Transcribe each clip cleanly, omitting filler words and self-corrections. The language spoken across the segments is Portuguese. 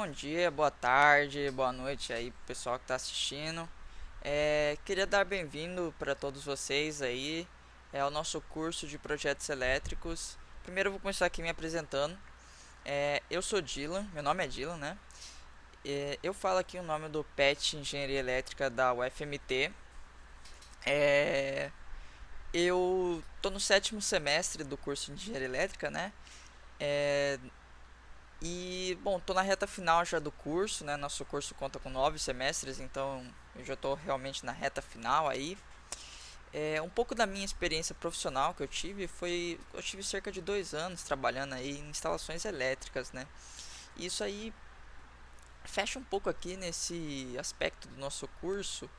bom dia, boa tarde, boa noite aí pro pessoal que está assistindo. Queria dar bem-vindo para todos vocês aí ao nosso curso de projetos elétricos. Primeiro eu vou começar aqui me apresentando. Eu sou Dylan, meu nome é Dylan, né? Eu falo aqui o nome do PET Engenharia Elétrica da UFMT. É, eu tô no sétimo semestre do curso de Engenharia Elétrica, né? É, bom, tô na reta final já do curso, né? Nosso curso conta com 9 semestres, então eu já tô realmente na reta final aí. Um pouco da minha experiência profissional que eu tive cerca de 2 anos trabalhando aí em instalações elétricas, né? E isso aí fecha um pouco aqui nesse aspecto do nosso curso,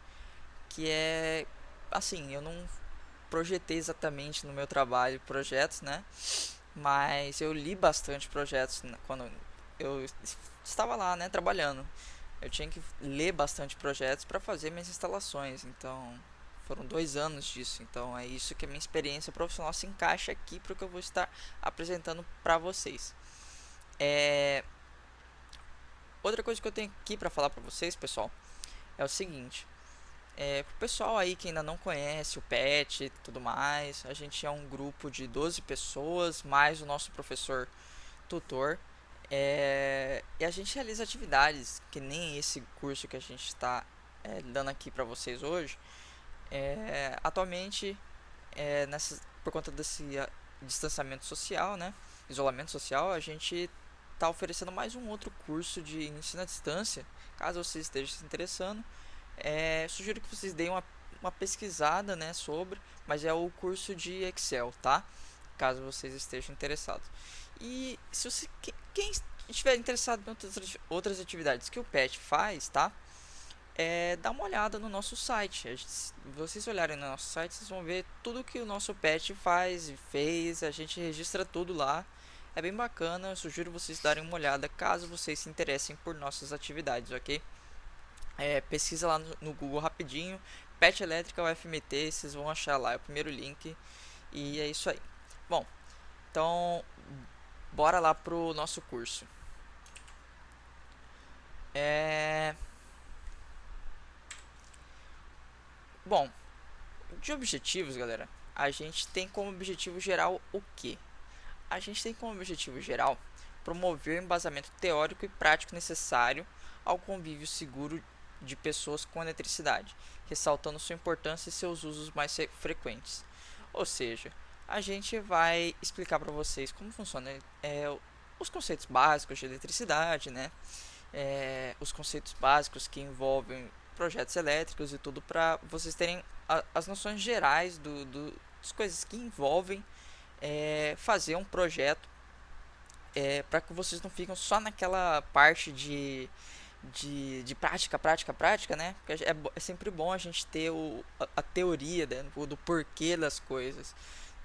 que é, assim, eu não projetei exatamente no meu trabalho projetos, né? Mas eu li bastante projetos quando eu estava lá, né, trabalhando. Eu tinha que ler bastante projetos para fazer minhas instalações. Então, foram 2 anos disso. Então, é isso que a minha experiência profissional se encaixa aqui para o que eu vou estar apresentando para vocês. É... Outra coisa que eu tenho aqui para falar para vocês, pessoal, é o seguinte. Pro pessoal aí que ainda não conhece o PET e tudo mais, a gente é um grupo de 12 pessoas, mais o nosso professor tutor. E a gente realiza atividades que nem esse curso que a gente está dando aqui para vocês hoje. Atualmente, por conta desse distanciamento social, né, isolamento social, a gente está oferecendo mais um outro curso de ensino à distância. Caso você esteja se interessando, sugiro que vocês deem uma pesquisada, né, sobre, mas é o curso de Excel, tá? Caso vocês estejam interessados. E se você, quem estiver interessado em outras atividades que o PET faz, tá? Dá uma olhada no nosso site. Se vocês olharem no nosso site, vocês vão ver tudo que o nosso PET faz e fez. A gente registra tudo lá. É bem bacana. Eu sugiro vocês darem uma olhada caso vocês se interessem por nossas atividades, ok? Pesquisa lá no Google rapidinho. PET Elétrica UFMT, vocês vão achar lá, é o primeiro link. E é isso aí. Bom, então bora lá pro nosso curso. É... Bom, de objetivos, galera, a gente tem como objetivo geral o quê? A gente tem como objetivo geral promover o embasamento teórico e prático necessário ao convívio seguro de pessoas com eletricidade, ressaltando sua importância e seus usos mais frequentes. Ou seja, a gente vai explicar para vocês como funciona os conceitos básicos de eletricidade, né? Os conceitos básicos que envolvem projetos elétricos e tudo, para vocês terem as noções gerais das coisas que envolvem fazer um projeto, para que vocês não fiquem só naquela parte de prática, prática, prática, né? Porque é sempre bom a gente ter a teoria, né, do porquê das coisas,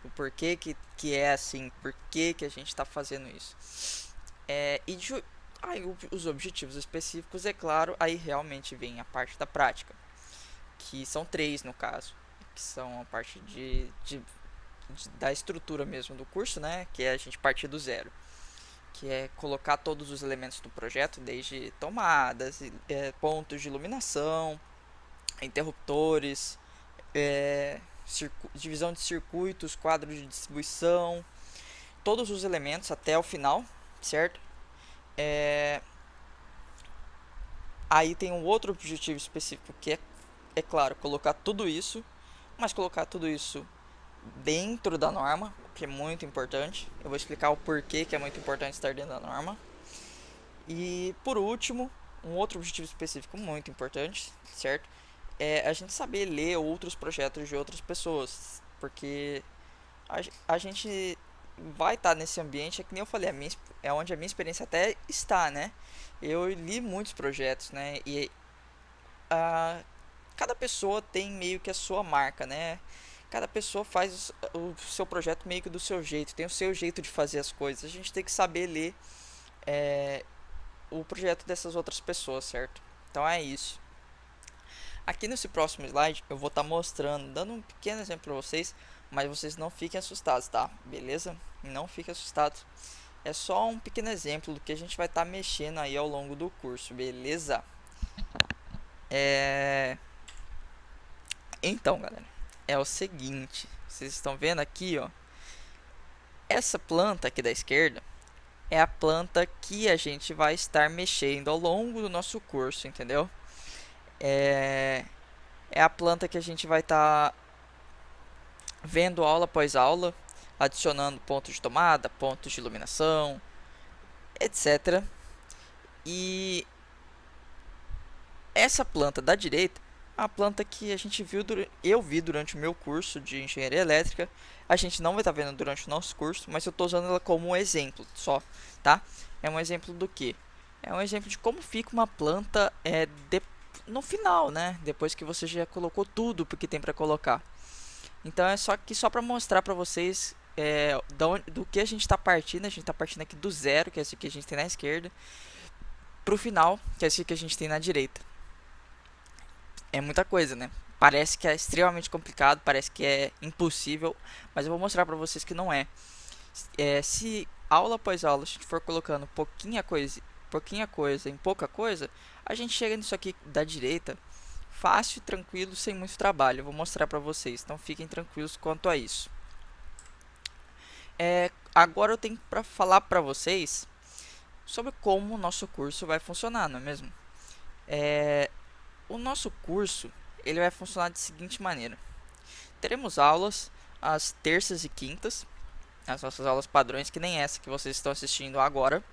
o porquê que é assim, porquê que a gente está fazendo isso. Aí os objetivos específicos, é claro, aí realmente vem a parte da prática, que são três no caso, que são a parte da estrutura mesmo do curso, né? Que é a gente partir do zero, que é colocar todos os elementos do projeto, desde tomadas, pontos de iluminação, interruptores, divisão de circuitos, quadro de distribuição, todos os elementos até o final, certo? Aí tem um outro objetivo específico que é claro, colocar tudo isso, mas colocar tudo isso dentro da norma, o que é muito importante. Eu vou explicar o porquê que é muito importante estar dentro da norma. E por último, um outro objetivo específico muito importante, certo? É a gente saber ler outros projetos de outras pessoas, porque a gente vai estar nesse ambiente, é que nem eu falei, é onde a minha experiência até está, né? Eu li muitos projetos, né? E a, cada pessoa tem meio que a sua marca, né? Cada pessoa faz o seu projeto meio que do seu jeito, tem o seu jeito de fazer as coisas. A gente tem que saber ler é, o projeto dessas outras pessoas, certo? Então é isso. Aqui nesse próximo slide eu vou estar mostrando, dando um pequeno exemplo para vocês, mas vocês não fiquem assustados, tá? Beleza? Não fiquem assustados. é só um pequeno exemplo do que a gente vai estar mexendo aí ao longo do curso, beleza? Então, galera, é o seguinte, vocês estão vendo aqui, ó, essa planta aqui da esquerda é a planta que a gente vai estar mexendo ao longo do nosso curso, entendeu? É, é a planta que a gente vai estar vendo aula após aula, adicionando pontos de tomada, pontos de iluminação, etc. E essa planta da direita, a planta que a gente viu, eu vi durante o meu curso de engenharia elétrica. A gente não vai estar vendo durante o nosso curso, mas eu estou usando ela como um exemplo só, tá? É um exemplo do que? É um exemplo de como fica uma planta no final, né? Depois que você já colocou tudo porque tem para colocar. Então é só para mostrar para vocês do que a gente está partindo. A gente está partindo aqui do zero, que é esse que a gente tem na esquerda, para o final, que é esse que a gente tem na direita. É muita coisa, né? Parece que é extremamente complicado, parece que é impossível, mas eu vou mostrar para vocês que não é. Se aula após aula a gente for colocando pouquinha coisa em pouca coisa, a gente chega nisso aqui da direita fácil, tranquilo, sem muito trabalho. Eu vou mostrar para vocês, então fiquem tranquilos quanto a isso. Agora eu tenho para falar para vocês sobre como o nosso curso vai funcionar, não é mesmo? O nosso curso ele vai funcionar da seguinte maneira: teremos aulas às terças e quintas, as nossas aulas padrões, que nem essa que vocês estão assistindo agora.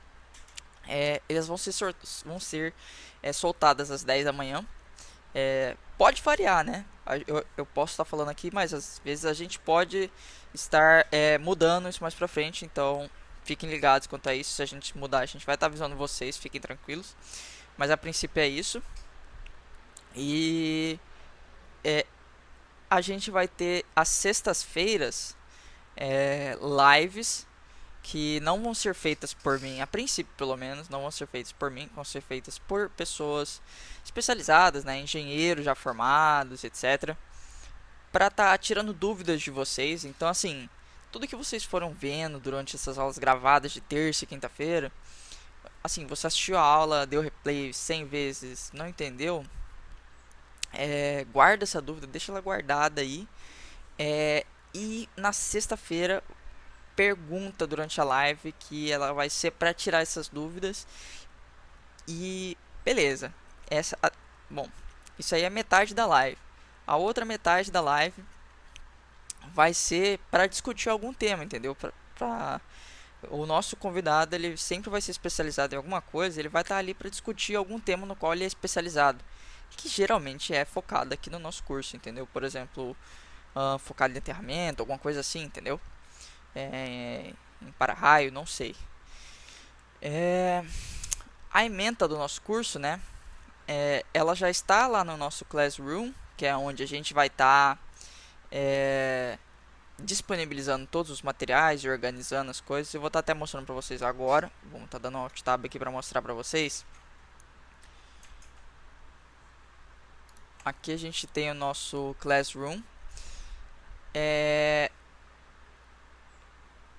Elas vão ser soltadas às 10 da manhã. Pode variar, né? Eu posso estar falando aqui, mas às vezes a gente pode estar mudando isso mais pra frente. Então fiquem ligados quanto a isso. Se a gente mudar, a gente vai estar avisando vocês, fiquem tranquilos. Mas a princípio é isso. E a gente vai ter às sextas-feiras lives que não vão ser feitas por mim, a princípio pelo menos, não vão ser feitas por mim, vão ser feitas por pessoas especializadas, né, engenheiros já formados, etc, para estar tirando dúvidas de vocês. Então, assim, tudo que vocês foram vendo durante essas aulas gravadas de terça e quinta-feira, assim, você assistiu a aula, deu replay 100 vezes, não entendeu, guarda essa dúvida, deixa ela guardada aí, e na sexta-feira pergunta durante a live, que ela vai ser para tirar essas dúvidas. E beleza, bom, isso aí é metade da live. A outra metade da live vai ser para discutir algum tema, entendeu? O nosso convidado, ele sempre vai ser especializado em alguma coisa, ele vai estar ali para discutir algum tema no qual ele é especializado, que geralmente é focado aqui no nosso curso, entendeu? Por exemplo, focado em aterramento, alguma coisa assim, entendeu? Em para-raio, não sei. A ementa do nosso curso, né? Ela já está lá no nosso Classroom, que é onde a gente vai estar disponibilizando todos os materiais e organizando as coisas. Eu vou estar até mostrando para vocês agora. Vamos estar dando um Alt Tab aqui para mostrar para vocês. Aqui a gente tem o nosso Classroom.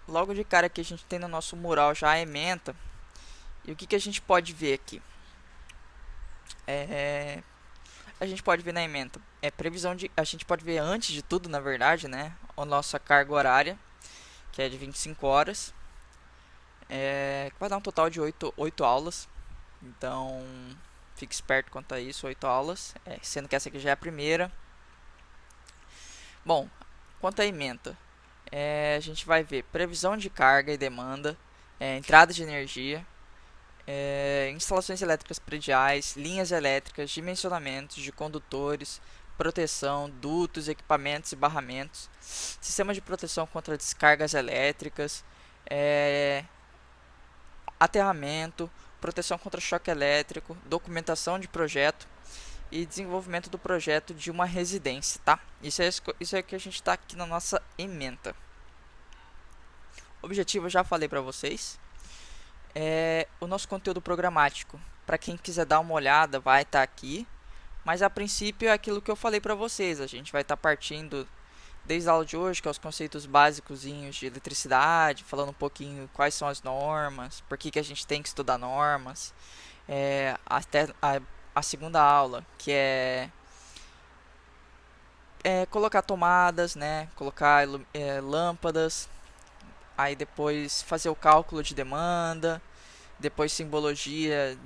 Logo de cara aqui a gente tem no nosso mural já a ementa. E o que a gente pode ver aqui? A gente pode ver na ementa previsão de... A gente pode ver antes de tudo, na verdade, né? A nossa carga horária, que é de 25 horas. Que vai dar um total de 8 aulas. Então, fique esperto quanto a isso, 8 aulas. Sendo que essa aqui já é a primeira. Bom, quanto à ementa, a gente vai ver previsão de carga e demanda, entrada de energia, instalações elétricas prediais, linhas elétricas, dimensionamentos de condutores, proteção, dutos, equipamentos e barramentos, sistema de proteção contra descargas elétricas, aterramento, proteção contra choque elétrico, documentação de projeto e desenvolvimento do projeto de uma residência, tá? Isso é que a gente está aqui na nossa ementa. Objetivo eu já falei para vocês. O nosso conteúdo programático, para quem quiser dar uma olhada, vai estar aqui. Mas a princípio é aquilo que eu falei para vocês. A gente vai estar partindo desde a aula de hoje, que é os conceitos básicos de eletricidade, falando um pouquinho quais são as normas, por que a gente tem que estudar normas, até a segunda aula, que é colocar tomadas, né, colocar lâmpadas, aí depois fazer o cálculo de demanda, depois simbologia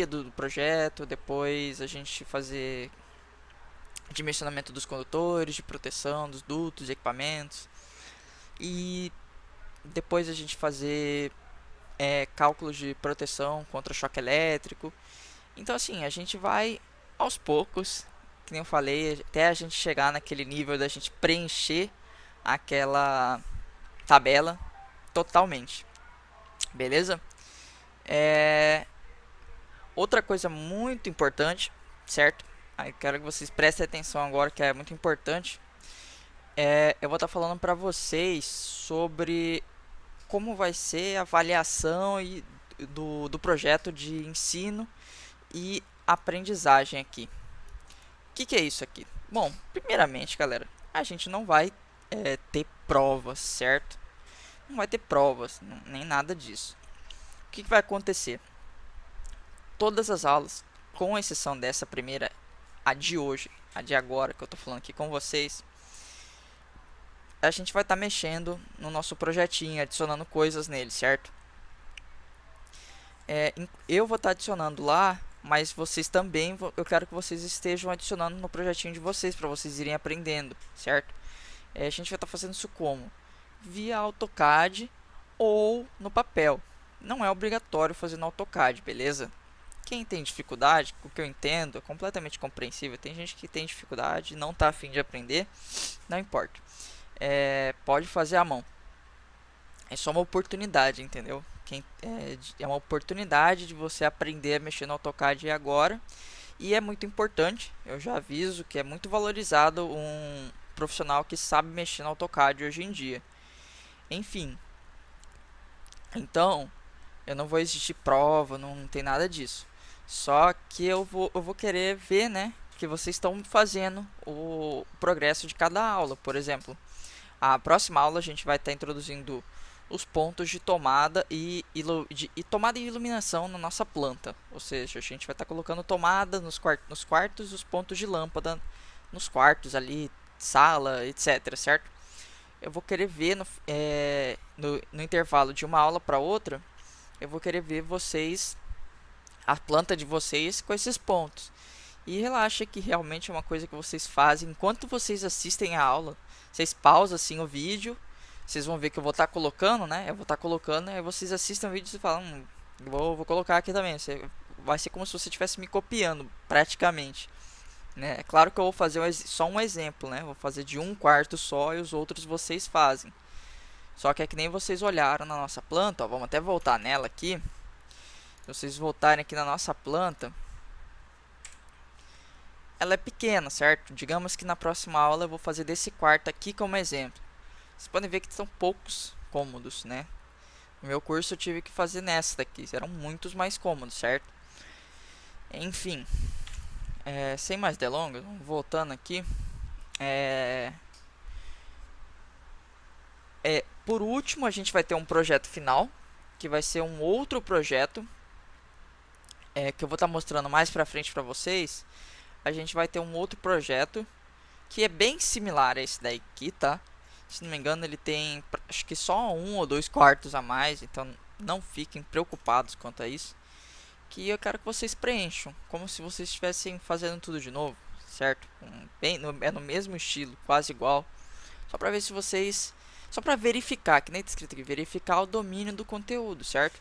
do projeto, depois a gente fazer dimensionamento dos condutores, de proteção dos dutos, de equipamentos, e depois a gente fazer cálculos de proteção contra choque elétrico. Então assim, a gente vai aos poucos, que nem eu falei, até a gente chegar naquele nível da gente preencher aquela tabela totalmente, beleza? Outra coisa muito importante, certo? Aí quero que vocês prestem atenção agora, que é muito importante. Eu vou estar falando para vocês sobre como vai ser a avaliação do projeto de ensino e aprendizagem aqui. O que é isso aqui? Bom, primeiramente, galera, a gente não vai ter provas, certo? Não vai ter provas, nem nada disso. O que vai acontecer? Todas as aulas, com exceção dessa primeira, a de hoje, a de agora que eu estou falando aqui com vocês, a gente vai estar mexendo no nosso projetinho, adicionando coisas nele, certo? Eu vou estar adicionando lá, mas vocês também, eu quero que vocês estejam adicionando no projetinho de vocês, para vocês irem aprendendo, certo? A gente vai estar fazendo isso como? Via AutoCAD ou no papel. Não é obrigatório fazer no AutoCAD, beleza? Quem tem dificuldade, o que eu entendo, é completamente compreensível. Tem gente que tem dificuldade, não está a fim de aprender, não importa. Pode fazer à mão. É só uma oportunidade, entendeu? É uma oportunidade de você aprender a mexer no AutoCAD agora. E é muito importante, eu já aviso que é muito valorizado um profissional que sabe mexer no AutoCAD hoje em dia. Enfim, então eu não vou exigir prova, não tem nada disso. Só que eu vou querer ver, né, que vocês estão fazendo o progresso de cada aula. Por exemplo, a próxima aula a gente vai estar introduzindo os pontos de tomada e tomada e iluminação na nossa planta. Ou seja, a gente vai estar colocando tomada nos quartos, os pontos de lâmpada nos quartos ali, sala, etc, certo? Eu vou querer ver no intervalo de uma aula para outra, eu vou querer ver vocês, a planta de vocês com esses pontos. E relaxa que realmente é uma coisa que vocês fazem enquanto vocês assistem a aula. Vocês pausam assim o vídeo, vocês vão ver que eu vou estar colocando, né? Eu vou estar colocando, aí vocês assistem o vídeo e falam, vou colocar aqui também. Vai ser como se você estivesse me copiando, praticamente. Né? É claro que eu vou fazer só um exemplo, né? Vou fazer de um quarto só e os outros vocês fazem. Só que é que nem vocês olharam na nossa planta, ó, vamos até voltar nela aqui. Se vocês voltarem aqui na nossa planta, ela é pequena, certo? Digamos que na próxima aula eu vou fazer desse quarto aqui como exemplo. Vocês podem ver que são poucos cômodos, né? No meu curso eu tive que fazer nessa daqui, eram muitos mais cômodos, certo? Enfim, sem mais delongas, voltando aqui. Por último, a gente vai ter um projeto final, que vai ser um outro projeto, que eu vou estar mostrando mais pra frente pra vocês. A gente vai ter um outro projeto, que é bem similar a esse daqui, tá? Se não me engano, ele tem, acho que só 1 ou 2 quartos a mais, então não fiquem preocupados quanto a isso. Que eu quero que vocês preencham, como se vocês estivessem fazendo tudo de novo, certo? É no mesmo estilo, quase igual. Só para ver se vocês... Só para verificar, que nem está escrito aqui, verificar o domínio do conteúdo, certo?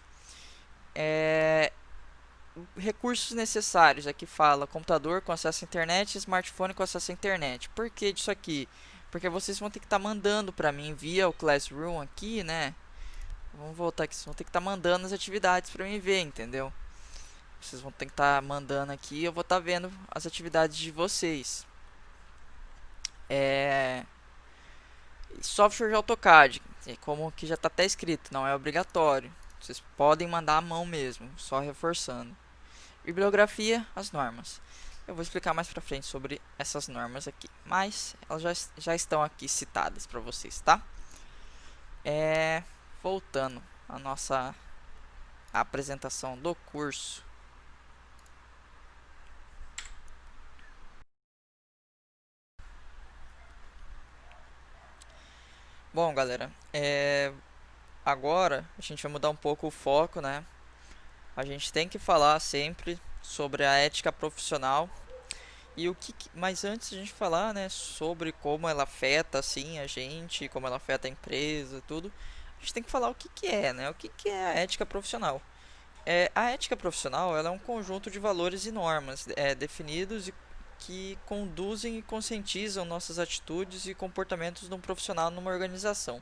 Recursos necessários, aqui fala computador com acesso à internet, smartphone com acesso à internet. Por que disso aqui? Porque vocês vão ter que estar mandando para mim via o Classroom aqui, né? Vamos voltar aqui, vocês vão ter que estar mandando as atividades para mim ver, entendeu? Vocês vão ter que estar mandando aqui, eu vou estar vendo as atividades de vocês. Software de AutoCAD, como que já está até escrito, não é obrigatório. Vocês podem mandar à mão mesmo, só reforçando. Bibliografia, as normas. Eu vou explicar mais pra frente sobre essas normas aqui, mas elas já estão aqui citadas para vocês, tá? Voltando à nossa apresentação do curso. Bom, galera, agora a gente vai mudar um pouco o foco, né? A gente tem que falar sempre sobre a ética profissional e mas antes de a gente falar, né, sobre como ela afeta assim a gente, como ela afeta a empresa, tudo, a gente tem que falar o que é, né? O que é a ética profissional? A ética profissional, ela é um conjunto de valores e normas definidos e que conduzem e conscientizam nossas atitudes e comportamentos de um profissional numa organização.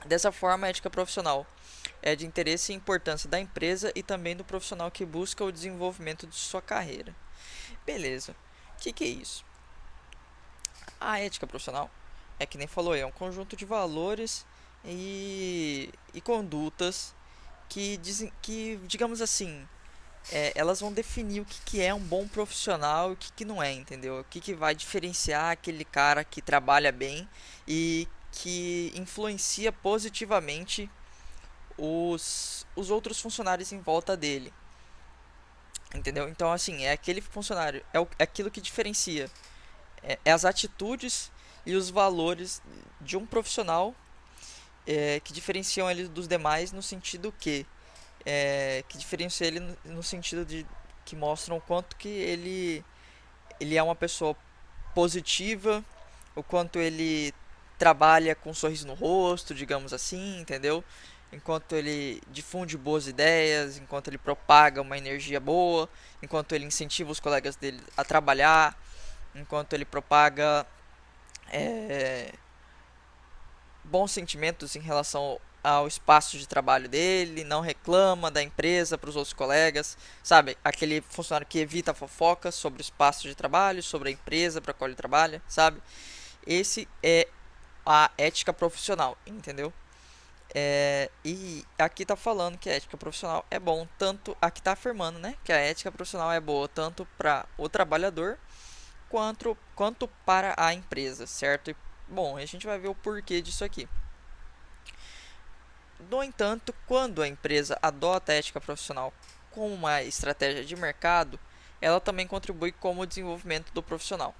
Dessa forma, a ética profissional é de interesse e importância da empresa e também do profissional que busca o desenvolvimento de sua carreira. Beleza. O que é isso? A ética profissional é que nem falou, é um conjunto de valores e condutas que dizem que, digamos assim, elas vão definir que é um bom profissional e que não é, entendeu? Que vai diferenciar aquele cara que trabalha bem e que influencia positivamente os outros funcionários em volta dele. Entendeu? Então, assim, é aquele funcionário, é aquilo que diferencia. É as atitudes e os valores de um profissional que diferenciam ele dos demais no sentido que diferencia ele no sentido de que mostram o quanto que ele é uma pessoa positiva, o quanto ele trabalha com um sorriso no rosto, digamos assim, entendeu? Enquanto ele difunde boas ideias, enquanto ele propaga uma energia boa, enquanto ele incentiva os colegas dele a trabalhar, enquanto ele propaga é, bons sentimentos em relação ao espaço de trabalho dele, não reclama da empresa para os outros colegas, sabe? Aquele funcionário que evita fofocas sobre o espaço de trabalho, sobre a empresa para a qual ele trabalha, sabe? Esse é a ética profissional, entendeu? E aqui tá falando que a ética profissional é bom, tanto aqui tá afirmando, né, que a ética profissional é boa tanto para o trabalhador quanto para a empresa, certo? E, bom, a gente vai ver o porquê disso aqui. No entanto, quando a empresa adota a ética profissional como uma estratégia de mercado, ela também contribui com o desenvolvimento do profissional,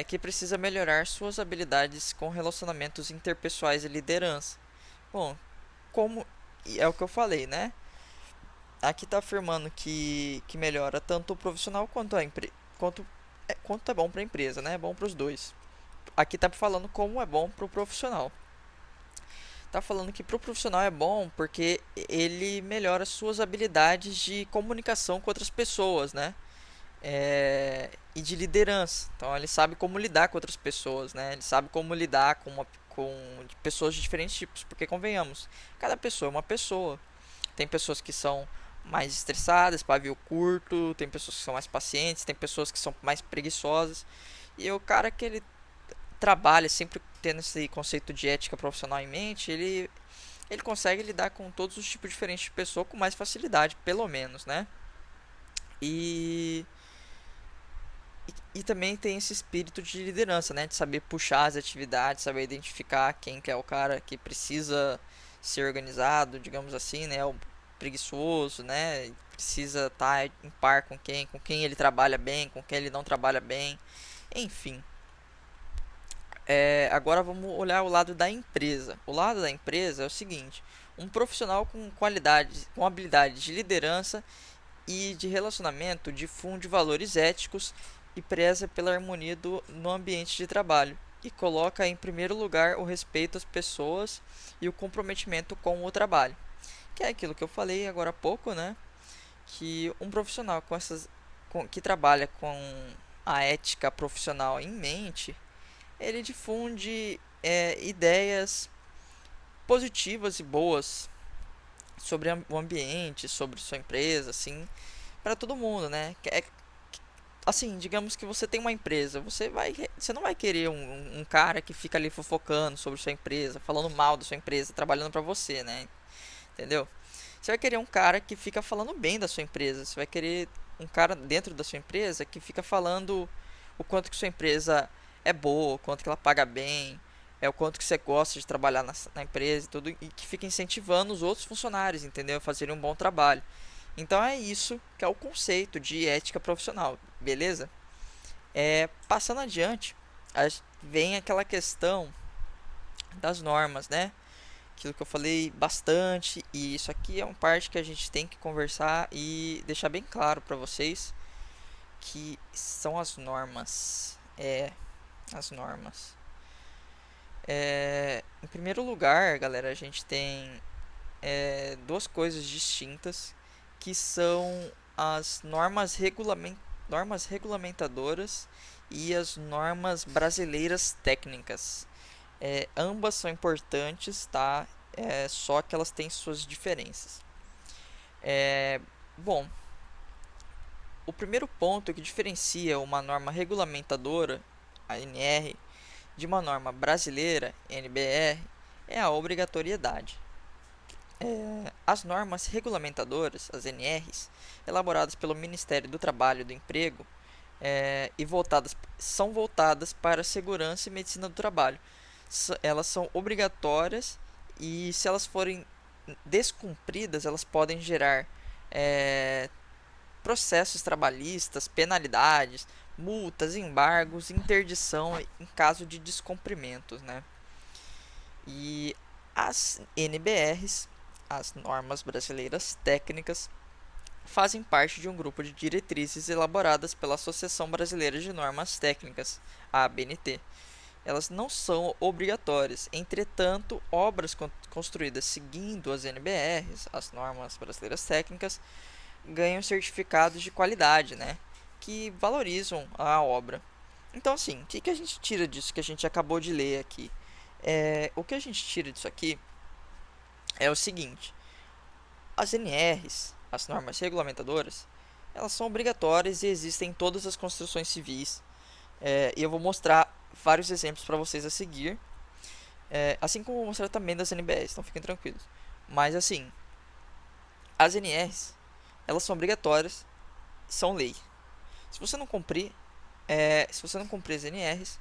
que precisa melhorar suas habilidades com relacionamentos interpessoais e liderança. Bom, como é o que eu falei, né? Aqui está afirmando que melhora tanto o profissional quanto quanto é bom para a empresa, né? É bom para os dois. Aqui está falando como é bom para o profissional. Tá falando que para o profissional é bom porque ele melhora suas habilidades de comunicação com outras pessoas, né? E de liderança. Então ele sabe como lidar com outras pessoas, né? Ele sabe como lidar com pessoas de diferentes tipos, porque convenhamos, cada pessoa é uma pessoa. Tem pessoas que são mais estressadas, pavio curto, tem pessoas que são mais pacientes, tem pessoas que são mais preguiçosas. E o cara que ele trabalha sempre tendo esse conceito de ética profissional em mente, ele consegue lidar com todos os tipos diferentes de pessoa com mais facilidade, pelo menos, né? E e também tem esse espírito de liderança, né? De saber puxar as atividades, saber identificar quem que é o cara que precisa ser organizado, digamos assim, né? O preguiçoso, né? Precisa estar em par com quem ele trabalha bem, com quem ele não trabalha bem. Enfim. Agora vamos olhar o lado da empresa. O lado da empresa é o seguinte: um profissional com qualidade, com habilidade de liderança e de relacionamento difunde valores éticos e preza pela harmonia no ambiente de trabalho e coloca em primeiro lugar o respeito às pessoas e o comprometimento com o trabalho. Que é aquilo que eu falei agora há pouco, né? Que um profissional que trabalha com a ética profissional em mente, ele difunde ideias positivas e boas sobre o ambiente, sobre sua empresa, assim, para todo mundo, né? Assim, digamos que você tem uma empresa, você não vai querer um cara que fica ali fofocando sobre sua empresa, falando mal da sua empresa, trabalhando para você, né? Entendeu? Você vai querer um cara que fica falando bem da sua empresa, você vai querer um cara dentro da sua empresa que fica falando o quanto que sua empresa é boa, o quanto que ela paga bem, o quanto que você gosta de trabalhar na empresa e tudo, e que fica incentivando os outros funcionários, entendeu? A fazerem um bom trabalho. Então é isso que é o conceito de ética profissional, beleza? Passando adiante, vem aquela questão das normas, né? Aquilo que eu falei bastante, e isso aqui é uma parte que a gente tem que conversar e deixar bem claro para vocês que são as normas. As normas. Em primeiro lugar, galera, a gente tem duas coisas distintas que são as normas regulamentadoras e as normas brasileiras técnicas. Ambas são importantes, tá? Só que elas têm suas diferenças. Bom, o primeiro ponto que diferencia uma norma regulamentadora, a ANR, de uma norma brasileira, NBR, é a obrigatoriedade. As normas regulamentadoras, as NRs, elaboradas pelo Ministério do Trabalho e do Emprego, são voltadas para a segurança e medicina do trabalho. Elas são obrigatórias e, se elas forem descumpridas, elas podem gerar processos trabalhistas, penalidades, multas, embargos, interdição em caso de descumprimentos, né? E as NBRs, as normas brasileiras técnicas, fazem parte de um grupo de diretrizes elaboradas pela Associação Brasileira de Normas Técnicas, a ABNT. Elas não são obrigatórias, entretanto, obras construídas seguindo as NBRs, as normas brasileiras técnicas, ganham certificados de qualidade, né, que valorizam a obra. Então, assim, o que a gente tira disso que a gente acabou de ler aqui? O que a gente tira disso aqui é o seguinte: as NRs, as normas regulamentadoras, elas são obrigatórias e existem em todas as construções civis. E eu vou mostrar vários exemplos para vocês a seguir, assim como vou mostrar também das NBRs, então fiquem tranquilos. Mas assim, as NRs, elas são obrigatórias, são lei. Se você não cumprir, as NRs,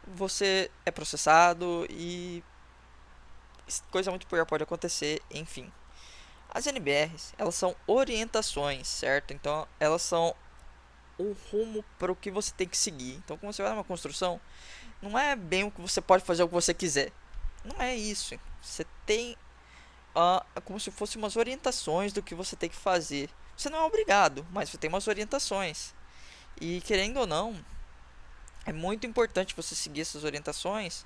você é processado e coisa muito pior pode acontecer, enfim. As NBRs, elas são orientações, certo? Então, elas são o rumo para o que você tem que seguir. Então, quando você vai numa construção, não é bem o que você pode fazer o que você quiser. Não é isso. Você tem como se fossem umas orientações do que você tem que fazer. Você não é obrigado, mas você tem umas orientações. E, querendo ou não, é muito importante você seguir essas orientações,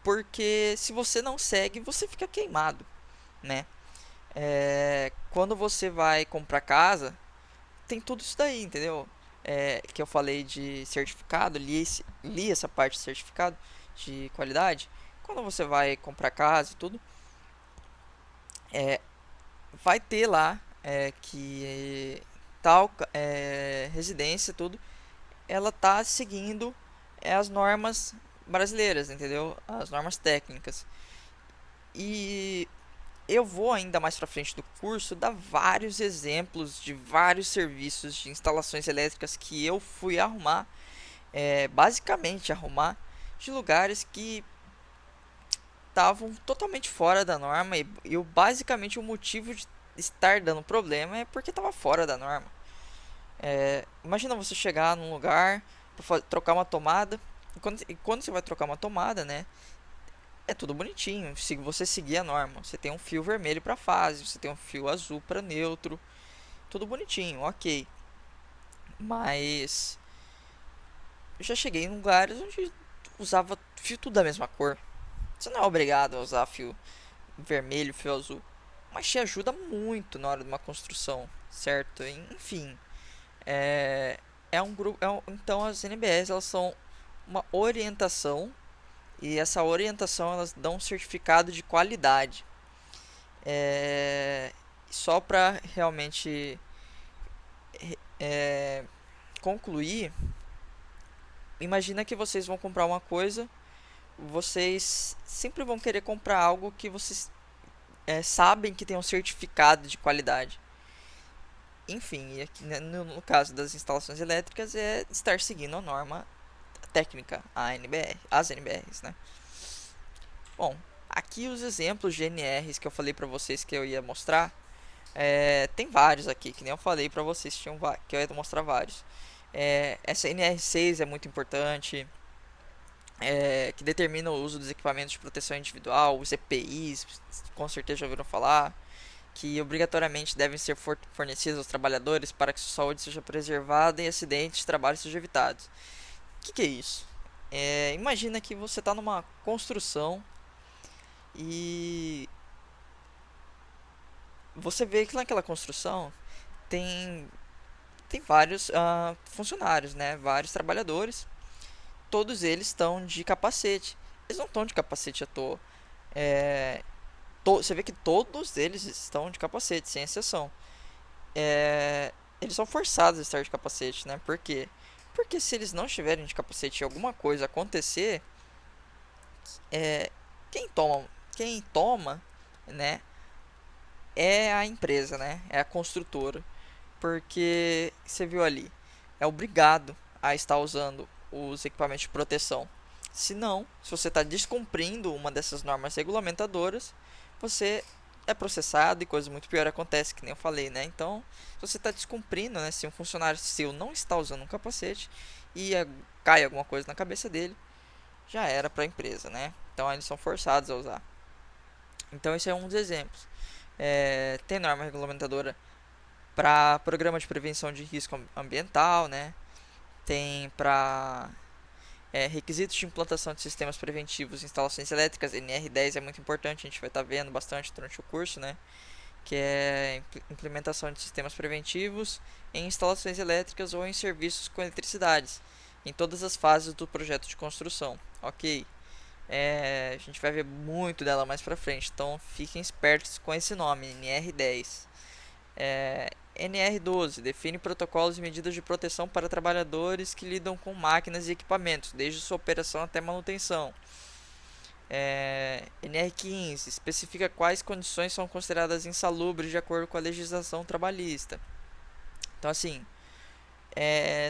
porque se você não segue, você fica queimado, né? Quando você vai comprar casa, tem tudo isso daí, entendeu? Que eu falei de certificado, li essa parte de certificado de qualidade. Quando você vai comprar casa e tudo, vai ter lá que tal residência, tudo, ela tá seguindo as normas brasileiras, entendeu? As normas técnicas. E eu vou ainda mais para frente do curso dar vários exemplos de vários serviços de instalações elétricas que eu fui arrumar, basicamente arrumar de lugares que estavam totalmente fora da norma e basicamente o motivo de estar dando problema é porque estava fora da norma. Imagina você chegar num lugar para trocar uma tomada e quando você vai trocar uma tomada, né? É tudo bonitinho. Se você seguir a norma, você tem um fio vermelho para fase, você tem um fio azul para neutro, tudo bonitinho, ok. Mas eu já cheguei em lugares onde usava fio tudo da mesma cor. Você não é obrigado a usar fio vermelho, fio azul, mas te ajuda muito na hora de uma construção, certo? Enfim, é um grupo. Então as NBS, elas são uma orientação, e essa orientação elas dão um certificado de qualidade. Só para realmente concluir, imagina que vocês vão comprar uma coisa, vocês sempre vão querer comprar algo que vocês sabem que tem um certificado de qualidade. enfim, e aqui, né, no caso das instalações elétricas é estar seguindo a norma técnica, a NBR, as NBRs, né? Bom, aqui os exemplos de NRs que eu falei para vocês que eu ia mostrar, tem vários aqui, que nem eu falei para vocês que eu ia mostrar vários. Essa NR6 é muito importante, que determina o uso dos equipamentos de proteção individual, os EPIs, com certeza já ouviram falar, que obrigatoriamente devem ser fornecidos aos trabalhadores para que sua saúde seja preservada e acidentes de trabalho sejam evitados. O que é isso? Imagina que você está numa construção e você vê que naquela construção tem, tem vários funcionários, né? Vários trabalhadores. Todos eles estão de capacete. Eles não estão de capacete à toa. É, você vê que todos eles estão de capacete, sem exceção. Eles são forçados a estar de capacete, né? Por quê? Porque se eles não estiverem de capacete e alguma coisa acontecer, é, quem toma, né, é a empresa, né? É a construtora. Porque você viu ali, é obrigado a estar usando os equipamentos de proteção. Se não, se você está descumprindo uma dessas normas regulamentadoras, você é processado e coisa muito pior acontece, que nem eu falei, né? Então, se você está descumprindo, né? Se um funcionário seu não está usando um capacete e cai alguma coisa na cabeça dele, já era para a empresa, né? Então, eles são forçados a usar. Então, esse é um dos exemplos. Tem norma regulamentadora para programa de prevenção de risco ambiental, né? Tem para requisitos de implantação de sistemas preventivos em instalações elétricas. NR10 é muito importante, a gente vai estar vendo bastante durante o curso, né? Que é implementação de sistemas preventivos em instalações elétricas ou em serviços com eletricidades, em todas as fases do projeto de construção. Ok, a gente vai ver muito dela mais pra frente, então fiquem espertos com esse nome, NR10. NR12 define protocolos e medidas de proteção para trabalhadores que lidam com máquinas e equipamentos, desde sua operação até manutenção. NR15 especifica quais condições são consideradas insalubres de acordo com a legislação trabalhista. Então, assim,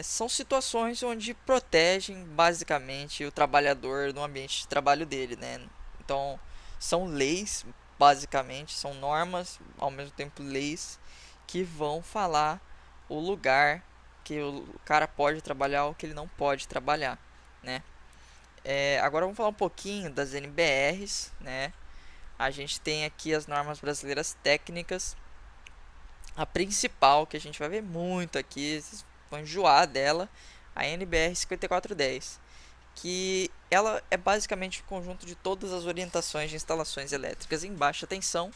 são situações onde protegem basicamente o trabalhador no ambiente de trabalho dele, né? Então, são leis, basicamente, são normas, ao mesmo tempo leis, que vão falar o lugar que o cara pode trabalhar ou que ele não pode trabalhar, né? Agora vamos falar um pouquinho das NBRs, né? A gente tem aqui as normas brasileiras técnicas. A principal, que a gente vai ver muito aqui, vocês vão enjoar dela, a NBR 5410, que ela é basicamente o conjunto de todas as orientações de instalações elétricas em baixa tensão.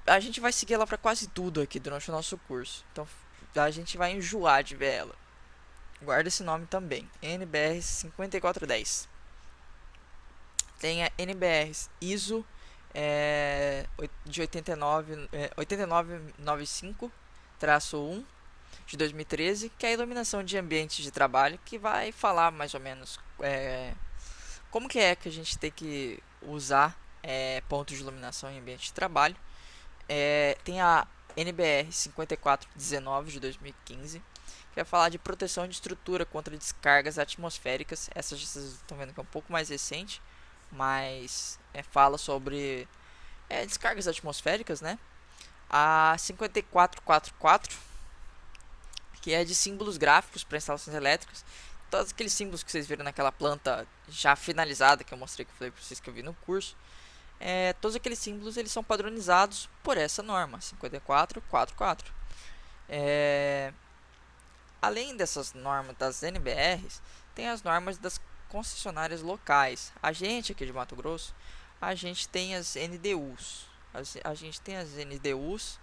A gente vai seguir ela para quase tudo aqui durante o nosso curso, então a gente vai enjoar de ver ela. Guarda esse nome também, NBR 5410. Tem a NBR ISO de 8995-1 de 2013, que é a iluminação de ambientes de trabalho, que vai falar mais ou menos como que a gente tem que usar pontos de iluminação em ambiente de trabalho. Tem a NBR 5419 de 2015, que vai falar de proteção de estrutura contra descargas atmosféricas. Essa vocês estão vendo que é um pouco mais recente, mas fala sobre descargas atmosféricas, né? A 5444, que é de símbolos gráficos para instalações elétricas. Todos aqueles símbolos que vocês viram naquela planta já finalizada que eu mostrei, que eu falei para vocês que eu vi no curso, todos aqueles símbolos eles são padronizados por essa norma 5444. Além dessas normas das NBRs, tem as normas das concessionárias locais. A gente aqui de Mato Grosso, a gente tem as NDUs. A gente tem as NDUs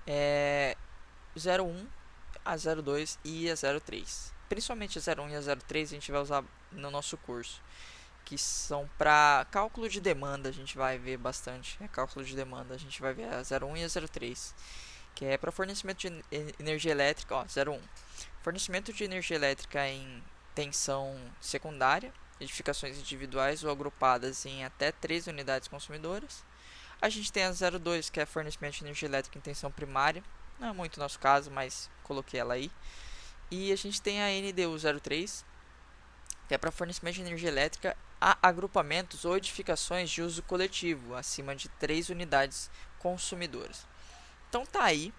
01, a 02 e a 03. Principalmente a 01 e a 03 a gente vai usar no nosso curso, que são para cálculo de demanda. A gente vai ver bastante cálculo de demanda. A gente vai ver a 01 e a 03, que é para fornecimento de energia elétrica. 01, fornecimento de energia elétrica em tensão secundária, edificações individuais ou agrupadas em até 3 unidades consumidoras. A gente tem a 02, que é fornecimento de energia elétrica em tensão primária, não é muito nosso caso, mas coloquei ela aí. E a gente tem a NDU03, que é para fornecimento de energia elétrica a agrupamentos ou edificações de uso coletivo, acima de 3 unidades consumidoras. Então tá aí,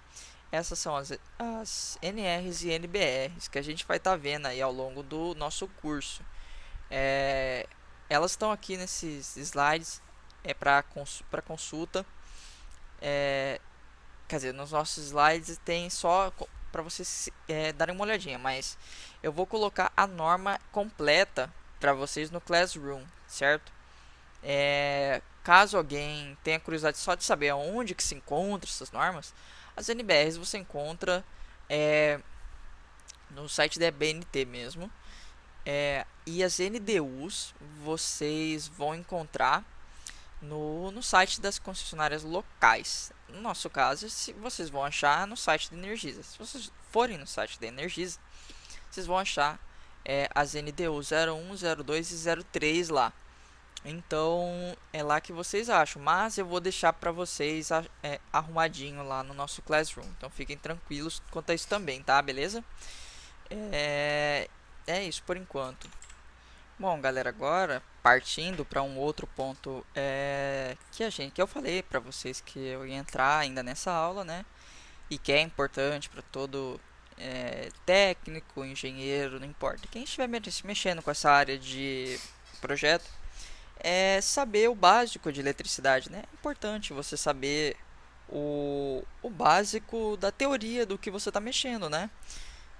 essas são as NRs e NBRs que a gente vai estar vendo aí ao longo do nosso curso. Elas estão aqui nesses slides para consulta. Quer dizer, nos nossos slides tem só para vocês darem uma olhadinha, mas eu vou colocar a norma completa para vocês no Classroom, certo? Caso alguém tenha curiosidade só de saber onde que se encontram essas normas, as NBRs você encontra no site da BNT mesmo, e as NDUs vocês vão encontrar no site das concessionárias locais. No nosso caso, se vocês vão achar no site da Energisa. Se vocês forem no site da Energisa, vocês vão achar as NDU 01, 02 e 03 lá. Então é lá que vocês acham, mas eu vou deixar para vocês arrumadinho lá no nosso Classroom. Então fiquem tranquilos quanto a isso também, tá? Beleza? É isso por enquanto. Bom, galera, agora partindo para um outro ponto que eu falei para vocês que eu ia entrar ainda nessa aula, né? E que é importante para todo técnico, engenheiro, não importa. Quem estiver mexendo com essa área de projeto, é saber o básico de eletricidade, né? É importante você saber o básico da teoria do que você está mexendo, né?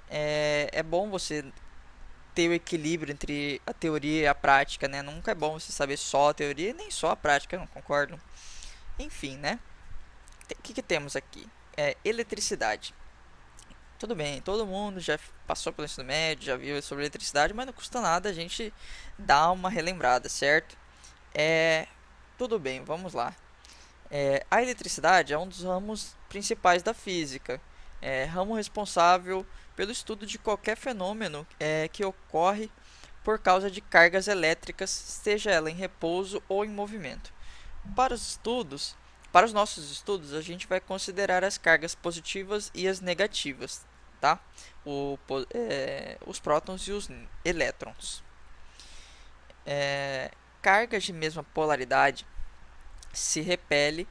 É bom você ter o equilíbrio entre a teoria e a prática, né? Nunca é bom você saber só a teoria e nem só a prática, não concordo? Enfim, né? O que temos aqui? Eletricidade. Tudo bem, todo mundo já passou pelo ensino médio, já viu sobre eletricidade, mas não custa nada a gente dar uma relembrada, certo? Tudo bem, vamos lá. A eletricidade é um dos ramos principais da física. Ramo responsável pelo estudo de qualquer fenômeno que ocorre por causa de cargas elétricas, seja ela em repouso ou em movimento. Para os nossos estudos, a gente vai considerar as cargas positivas e as negativas, tá? Os prótons e os elétrons. Cargas de mesma polaridade se repelem,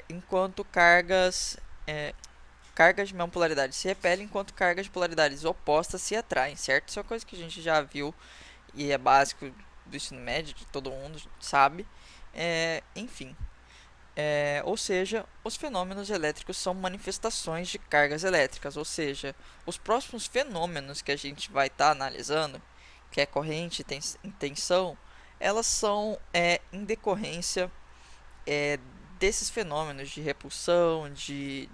enquanto cargas de mesma polaridade se repelem, enquanto cargas de polaridades opostas se atraem, certo? Isso é uma coisa que a gente já viu e é básico do ensino médio, de todo mundo sabe. Enfim, ou seja, os fenômenos elétricos são manifestações de cargas elétricas, ou seja, os próximos fenômenos que a gente vai estar analisando, que é corrente e tensão, elas são em decorrência desses fenômenos de repulsão, de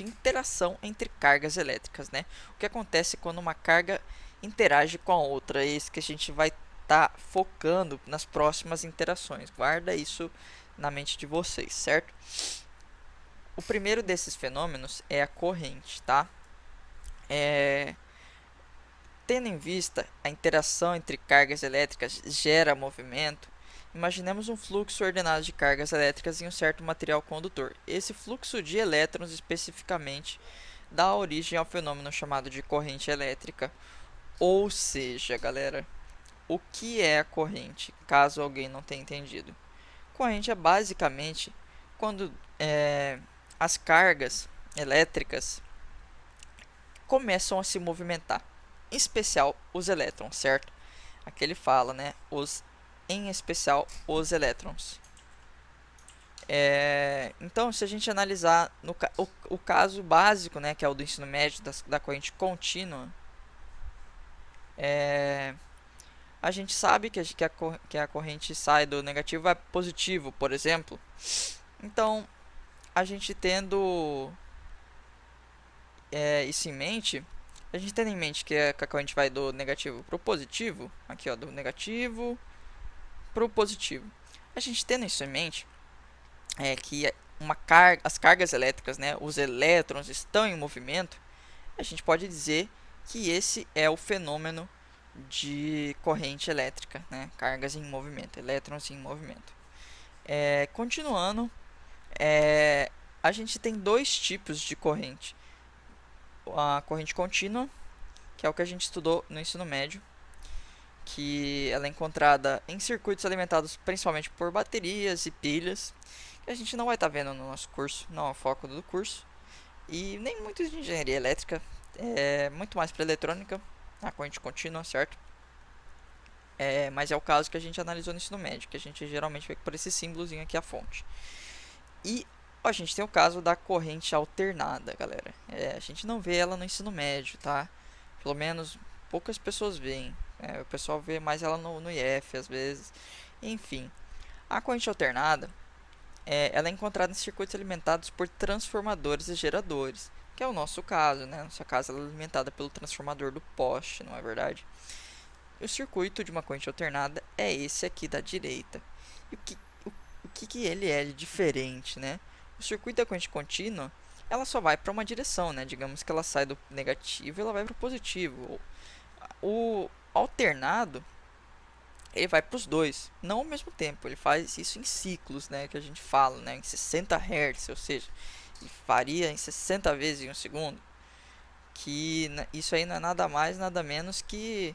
interação entre cargas elétricas, né? O que acontece quando uma carga interage com a outra, é isso que a gente vai estar focando nas próximas interações. Guarda isso na mente de vocês, certo? O primeiro desses fenômenos é a corrente, tá? Tendo em vista a interação entre cargas elétricas gera movimento, imaginemos um fluxo ordenado de cargas elétricas em um certo material condutor. Esse fluxo de elétrons especificamente dá origem ao fenômeno chamado de corrente elétrica. Ou seja, galera, o que é a corrente, caso alguém não tenha entendido? Corrente é basicamente quando as cargas elétricas começam a se movimentar, em especial os elétrons, certo? Aqui ele fala, né, em especial os elétrons. Então, se a gente analisar o caso básico, né, que é o do ensino médio, da corrente contínua, a gente sabe que a corrente sai do negativo para positivo, por exemplo. Então, a gente tendo isso em mente, a gente tendo em mente que a corrente vai do negativo para o positivo, aqui ó, do negativo para o positivo. A gente tendo isso em mente, que as cargas elétricas, né, os elétrons estão em movimento, a gente pode dizer que esse é o fenômeno de corrente elétrica, né, cargas em movimento, elétrons em movimento. Continuando, a gente tem dois tipos de corrente. A corrente contínua, que é o que a gente estudou no ensino médio, que ela é encontrada em circuitos alimentados principalmente por baterias e pilhas, que a gente não vai estar vendo no nosso curso, não é o foco do curso, e nem muito de engenharia elétrica, é muito mais para eletrônica, a corrente contínua, certo? Mas é o caso que a gente analisou no ensino médio, que a gente geralmente vê por esse símbolozinho aqui a fonte. E a gente tem o caso da corrente alternada, galera. A gente não vê ela no ensino médio, tá? Pelo menos poucas pessoas veem. O pessoal vê mais ela no IF às vezes. Enfim, a corrente alternada ela é encontrada em circuitos alimentados por transformadores e geradores, que é o nosso caso, né? Nossa casa ela é alimentada pelo transformador do poste, não é verdade? O circuito de uma corrente alternada é esse aqui da direita. E o que ele é de diferente, né? O circuito da corrente contínua, ela só vai para uma direção, né? Digamos que ela sai do negativo e ela vai para o positivo. O alternado, ele vai para os dois, não ao mesmo tempo. Ele faz isso em ciclos, né? Que a gente fala, né? Em 60 Hz, ou seja, ele varia em 60 vezes em um segundo. Que isso aí não é nada mais, nada menos que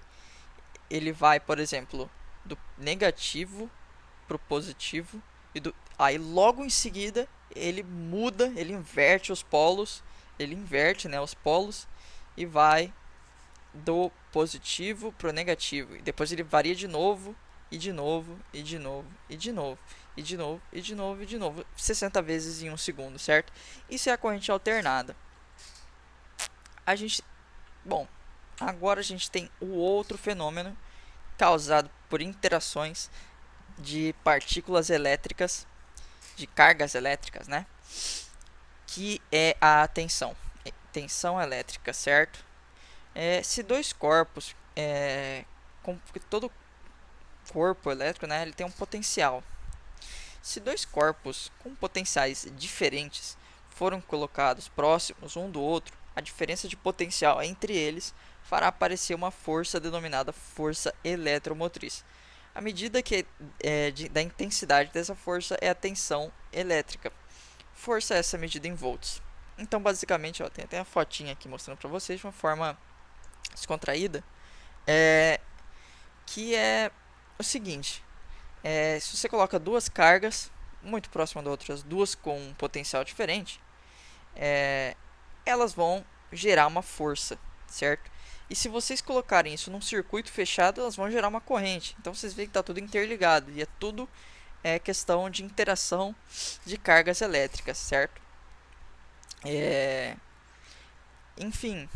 ele vai, por exemplo, do negativo para o positivo aí logo em seguida ele muda, ele inverte os polos, ele inverte, né, os polos e vai do positivo para o negativo. E depois ele varia de novo e de novo e de novo e de novo e de novo e de novo e de novo 60 vezes em um segundo, certo? Isso é a corrente alternada. A gente, bom, agora a gente tem o outro fenômeno causado por interações de partículas elétricas, de cargas elétricas, né? Que é a tensão, tensão elétrica, certo? Se dois corpos, todo corpo elétrico, né, ele tem um potencial. Se dois corpos com potenciais diferentes foram colocados próximos um do outro, a diferença de potencial entre eles fará aparecer uma força denominada força eletromotriz. A medida da intensidade dessa força é a tensão elétrica. Força é essa medida em volts. Então, basicamente, tem até a fotinha aqui mostrando para vocês de uma forma descontraída, que é o seguinte: se você coloca duas cargas muito próximas das outras, duas com um potencial diferente, elas vão gerar uma força, certo? E se vocês colocarem isso num circuito fechado, elas vão gerar uma corrente. Então vocês veem que está tudo interligado e é tudo questão de interação de cargas elétricas, certo? Enfim,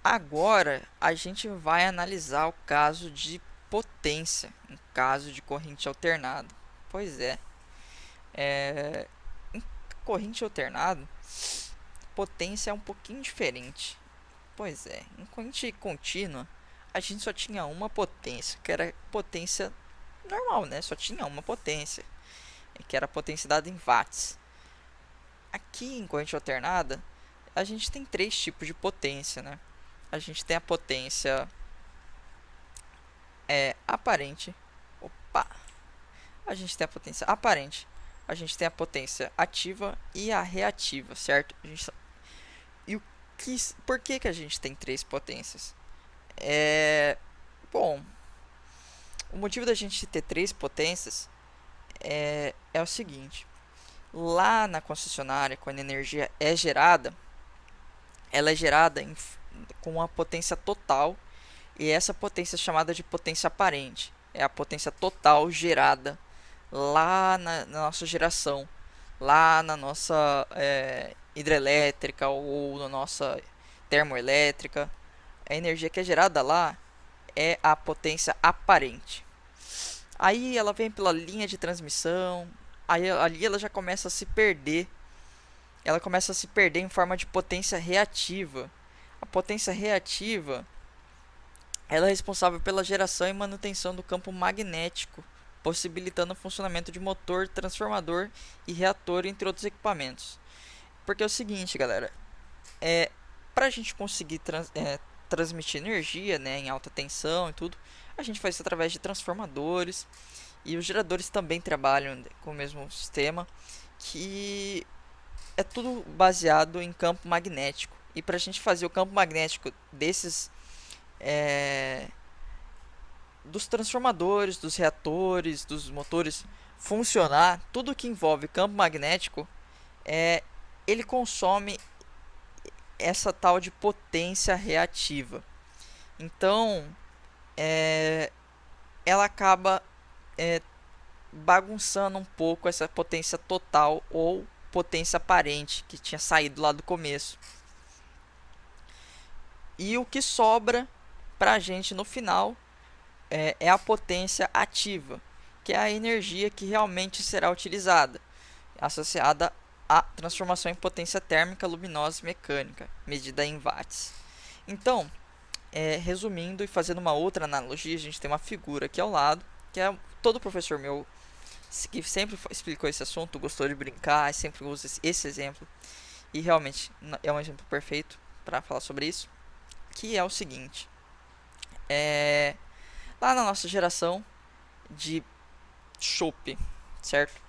agora a gente vai analisar o caso de potência, um caso de corrente alternada. Pois em corrente alternada, potência é um pouquinho diferente. Pois em corrente contínua, a gente só tinha uma potência, que era potência normal, né? Só tinha uma potência, que era a potência dada em watts. Aqui em corrente alternada, a gente tem três tipos de potência, né? A gente tem a potência aparente. Opa! A gente tem a potência aparente, a gente tem a potência ativa e a reativa, certo? Por que a gente tem três potências? Bom, o motivo da gente ter três potências é o seguinte: lá na concessionária, quando a energia é gerada, ela é gerada com a potência total, e essa potência é chamada de potência aparente. É a potência total gerada lá na nossa geração, lá na nossa hidrelétrica ou na nossa termoelétrica. A energia que é gerada lá é a potência aparente. Aí ela vem pela linha de transmissão, aí ali ela já começa a se perder. Ela começa a se perder em forma de potência reativa. A potência reativa ela é responsável pela geração e manutenção do campo magnético, possibilitando o funcionamento de motor, transformador e reator, entre outros equipamentos. Porque é o seguinte, galera, para a gente conseguir transmitir energia, né, em alta tensão e tudo, a gente faz isso através de transformadores, e os geradores também trabalham com o mesmo sistema, que é tudo baseado em campo magnético. E para a gente fazer o campo magnético desses dos transformadores, dos reatores, dos motores funcionar, tudo que envolve campo magnético, ele consome essa tal de potência reativa. Então, ela acaba bagunçando um pouco essa potência total ou potência aparente que tinha saído lá do começo. E o que sobra para a gente no final é a potência ativa, que é a energia que realmente será utilizada, associada à transformação em potência térmica, luminosa e mecânica, medida em watts. Então, resumindo e fazendo uma outra analogia, a gente tem uma figura aqui ao lado, que é todo professor meu que sempre explicou esse assunto, gostou de brincar, sempre usa esse exemplo, e realmente é um exemplo perfeito para falar sobre isso, que é o seguinte: lá na nossa geração de chopp, certo?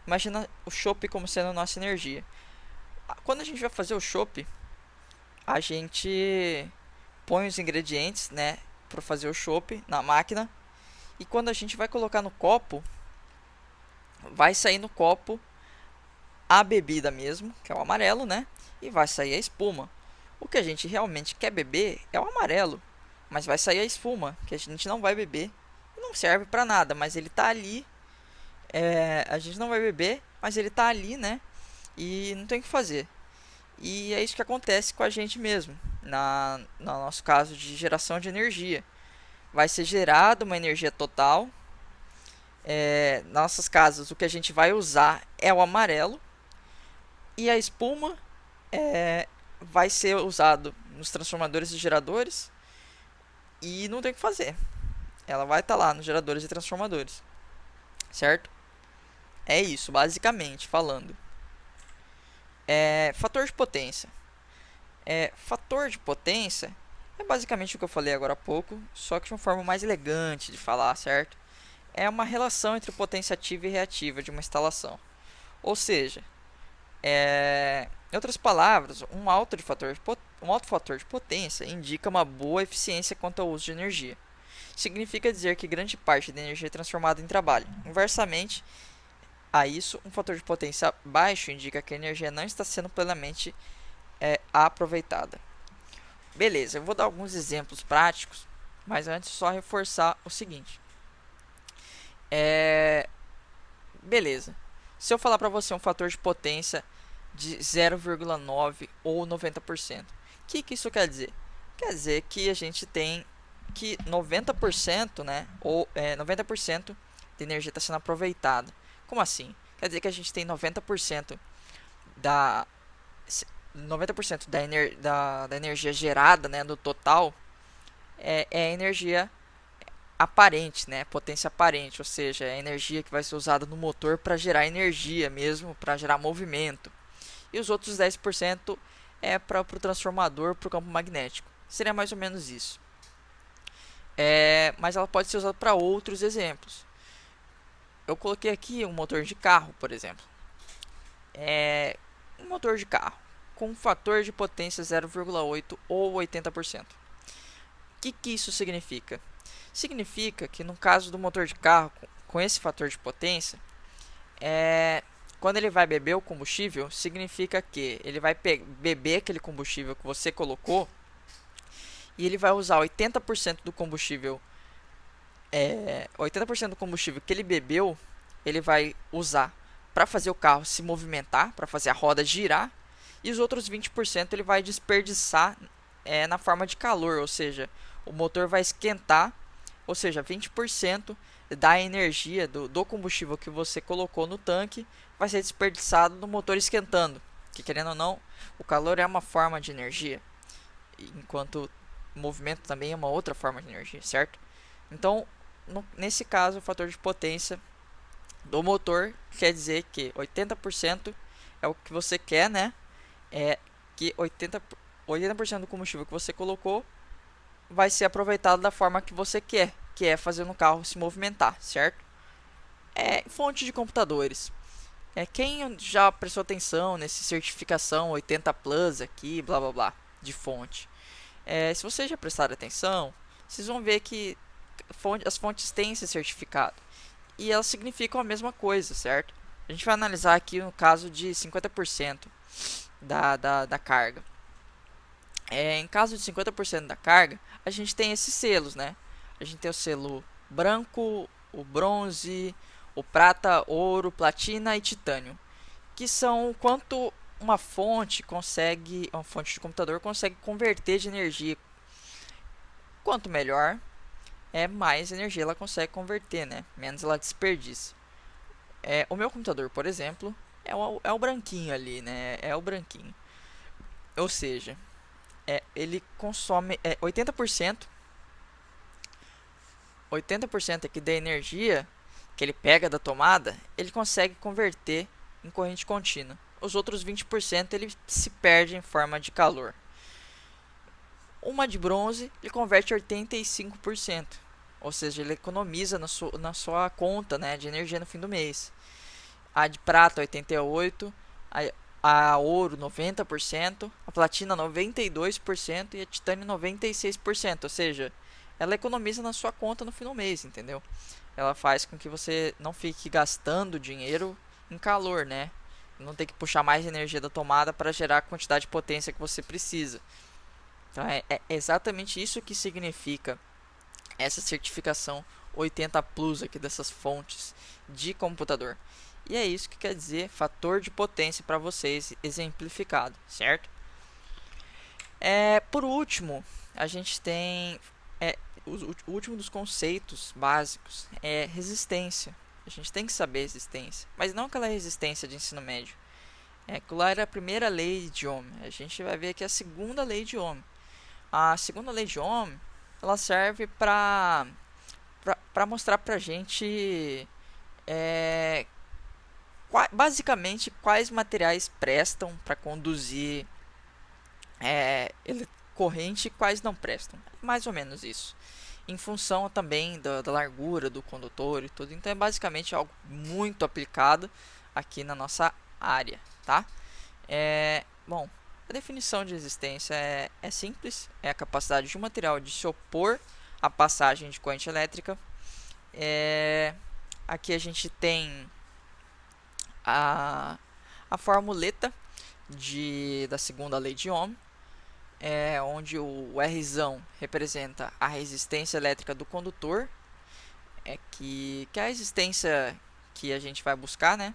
Imagina o chopp como sendo a nossa energia. Quando a gente vai fazer o chopp, a gente põe os ingredientes, né, para fazer o chopp na máquina, e quando a gente vai colocar no copo, vai sair no copo a bebida mesmo, que é o amarelo, né, e vai sair a espuma. O que a gente realmente quer beber é o amarelo, mas vai sair a espuma, que a gente não vai beber, não serve para nada, mas ele tá ali. A gente não vai beber, mas ele tá ali, né? E não tem o que fazer. E é isso que acontece com a gente mesmo, no nosso caso de geração de energia. Vai ser gerada uma energia total. Nos nossos casos, o que a gente vai usar é o amarelo. E a espuma vai ser usado nos transformadores e geradores. E não tem o que fazer. Ela vai estar lá nos geradores e transformadores. Certo? É isso, basicamente falando. Fator de potência. Fator de potência é basicamente o que eu falei agora há pouco, só que de uma forma mais elegante de falar, certo? É uma relação entre potência ativa e reativa de uma instalação. Ou seja, em outras palavras, um alto fator de potência indica uma boa eficiência quanto ao uso de energia. Significa dizer que grande parte da energia é transformada em trabalho. Inversamente a isso, um fator de potência baixo indica que a energia não está sendo plenamente aproveitada. Beleza, eu vou dar alguns exemplos práticos, mas antes só reforçar o seguinte. Beleza, se eu falar para você um fator de potência de 0,9 ou 90%, o que isso quer dizer? Quer dizer que a gente tem que 90%, né, ou 90% de energia está sendo aproveitada. Como assim? Quer dizer que a gente tem 90% da 90% da energia gerada, né, do total é energia aparente, né, potência aparente, ou seja, é a energia que vai ser usada no motor para gerar energia mesmo, para gerar movimento. E os outros 10% é para o transformador, para o campo magnético. Seria mais ou menos isso. Mas ela pode ser usada para outros exemplos. Eu coloquei aqui um motor de carro, por exemplo. Um motor de carro com um fator de potência 0,8 ou 80%. O que isso significa? Significa que no caso do motor de carro com esse fator de potência, quando ele vai beber o combustível, significa que ele vai beber aquele combustível que você colocou e ele vai usar 80% do combustível. 80% do combustível que ele bebeu, ele vai usar para fazer o carro se movimentar, para fazer a roda girar, e os outros 20% ele vai desperdiçar na forma de calor, ou seja, o motor vai esquentar, ou seja, 20% da energia do combustível que você colocou no tanque vai ser desperdiçado no motor esquentando, que querendo ou não, o calor é uma forma de energia, enquanto o movimento também é uma outra forma de energia, certo? Então, nesse caso, o fator de potência do motor quer dizer que 80% é o que você quer, né? Que 80% do combustível que você colocou vai ser aproveitado da forma que você quer, que é fazendo o carro se movimentar, certo? Fonte de computadores. Quem já prestou atenção nesse certificação 80 Plus aqui, blá blá blá, de fonte? Se vocês já prestaram atenção, vocês vão ver que as fontes têm esse certificado e elas significam a mesma coisa, certo? A gente vai analisar aqui no caso de 50% da carga. Em caso de 50% da carga, a gente tem esses selos, né? A gente tem o selo branco, o bronze, o prata, ouro, platina e titânio, que são o quanto uma fonte de computador consegue converter de energia. Quanto melhor, mais energia ela consegue converter, né? Menos ela desperdiça. O meu computador, por exemplo, é o branquinho ali, né? É o branquinho. Ou seja, ele consome 80%. 80% aqui da energia que ele pega da tomada, ele consegue converter em corrente contínua. Os outros 20% ele se perde em forma de calor. Uma de bronze, ele converte 85%. Ou seja, ele economiza na sua conta, né, de energia no fim do mês. A de prata, 88%. A ouro, 90%. A platina, 92%. E a titânio, 96%. Ou seja, ela economiza na sua conta no fim do mês, entendeu? Ela faz com que você não fique gastando dinheiro em calor, né? Não tem que puxar mais energia da tomada para gerar a quantidade de potência que você precisa. Então é exatamente isso que significa essa certificação 80 Plus aqui dessas fontes de computador. E é isso que quer dizer fator de potência para vocês exemplificado, certo? Por último, a gente tem o último dos conceitos básicos é resistência. A gente tem que saber resistência, mas não aquela resistência de ensino médio. Aquilo lá era a primeira lei de Ohm. A gente vai ver aqui a segunda lei de Ohm. A segunda lei de Ohm, ela serve para mostrar para a gente basicamente quais materiais prestam para conduzir corrente e quais não prestam. Mais ou menos isso. Em função também da largura do condutor e tudo. Então é basicamente algo muito aplicado aqui na nossa área, tá? Bom, a definição de resistência é simples. É a capacidade de um material de se opor à passagem de corrente elétrica. Aqui a gente tem a formuleta da segunda lei de Ohm, onde o R representa a resistência elétrica do condutor, que é a resistência que a gente vai buscar, né?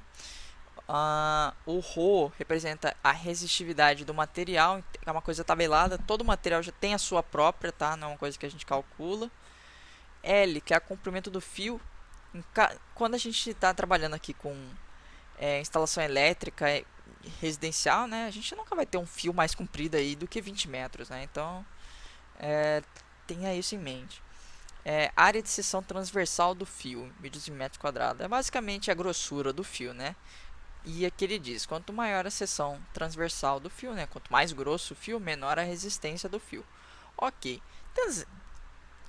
O ρ representa a resistividade do material, é uma coisa tabelada, todo material já tem a sua própria, tá? Não é uma coisa que a gente calcula. L, que é o comprimento do fio. Quando a gente está trabalhando aqui com instalação elétrica residencial, né, a gente nunca vai ter um fio mais comprido aí do que 20 metros, né? Então, tenha isso em mente. Área de seção transversal do fio, medidas em metros quadrados, é basicamente a grossura do fio, né? E aqui ele diz, quanto maior a seção transversal do fio, né, quanto mais grosso o fio, menor a resistência do fio. Ok, então,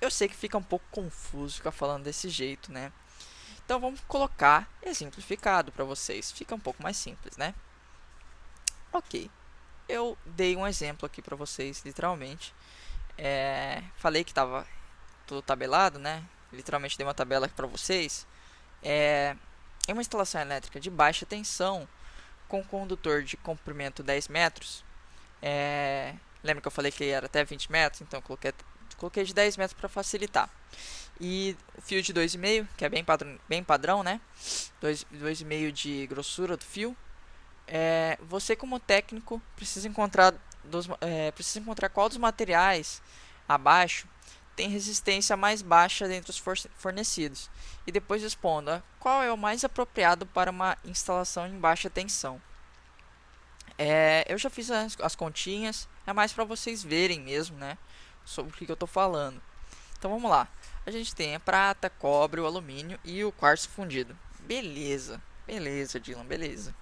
eu sei que fica um pouco confuso ficar falando desse jeito, né? Então vamos colocar exemplificado para vocês, fica um pouco mais simples, né? Ok, eu dei um exemplo aqui para vocês, literalmente. Falei que estava tudo tabelado, né? Literalmente dei uma tabela aqui para vocês. Em uma instalação elétrica de baixa tensão, com condutor de comprimento 10 metros, lembra que eu falei que era até 20 metros? Então coloquei de 10 metros para facilitar. E o fio de 2,5, que é bem padrão, né? 2,5 de grossura do fio. Você como técnico precisa encontrar qual dos materiais abaixo tem resistência mais baixa dentre os fornecidos e depois responda qual é o mais apropriado para uma instalação em baixa tensão. Eu já fiz as continhas, é mais para vocês verem mesmo, né, sobre o que eu estou falando. Então vamos lá, a gente tem a prata, cobre, o alumínio e o quartzo fundido. Beleza, Dylan, beleza.